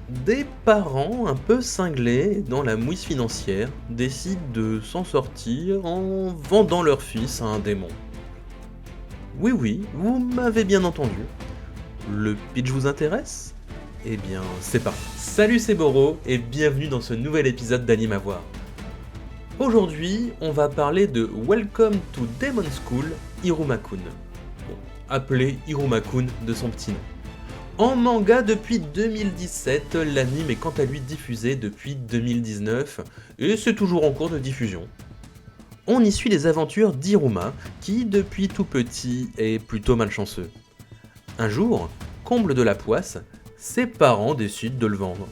Des parents un peu cinglés dans la mouise financière décident de s'en sortir en vendant leur fils à un démon. Oui oui, vous m'avez bien entendu. Le pitch vous intéresse? Eh bien, c'est parti. Salut, c'est Boro et bienvenue dans ce nouvel épisode d'Anime à voir. Aujourd'hui, on va parler de Welcome to Demon School Iruma-kun. Bon, appelé Iruma-kun de son petit nom. En manga depuis 2017, l'anime est quant à lui diffusé depuis 2019 et c'est toujours en cours de diffusion. On y suit les aventures d'Iruma qui, depuis tout petit, est plutôt malchanceux. Un jour, comble de la poisse, ses parents décident de le vendre.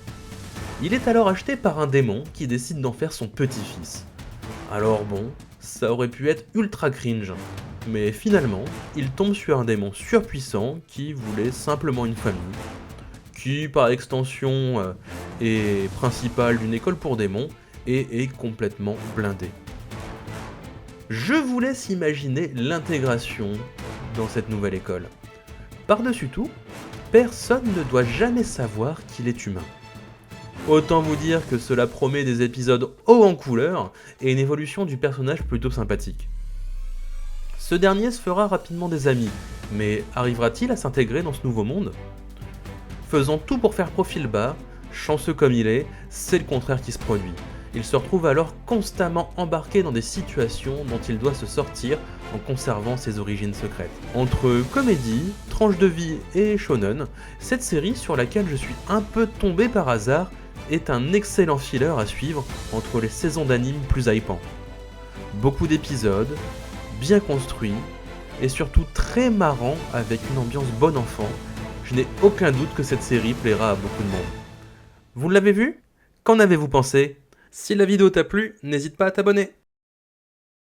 Il est alors acheté par un démon qui décide d'en faire son petit-fils. Alors bon, ça aurait pu être ultra cringe, mais finalement, il tombe sur un démon surpuissant qui voulait simplement une famille, qui par extension est principal d'une école pour démons et est complètement blindé. Je vous laisse imaginer l'intégration dans cette nouvelle école. Par-dessus tout, personne ne doit jamais savoir qu'il est humain. Autant vous dire que cela promet des épisodes hauts en couleur et une évolution du personnage plutôt sympathique. Ce dernier se fera rapidement des amis, mais arrivera-t-il à s'intégrer dans ce nouveau monde? Faisant tout pour faire profil bas, chanceux comme il est, c'est le contraire qui se produit. Il se retrouve alors constamment embarqué dans des situations dont il doit se sortir en conservant ses origines secrètes. Entre comédie, tranche de vie et shonen, cette série sur laquelle je suis un peu tombé par hasard est un excellent filler à suivre entre les saisons d'anime plus hypants. Beaucoup d'épisodes, bien construits, et surtout très marrant avec une ambiance bon enfant. Je n'ai aucun doute que cette série plaira à beaucoup de monde. Vous l'avez vu? Qu'en avez-vous pensé? Si la vidéo t'a plu, n'hésite pas à t'abonner.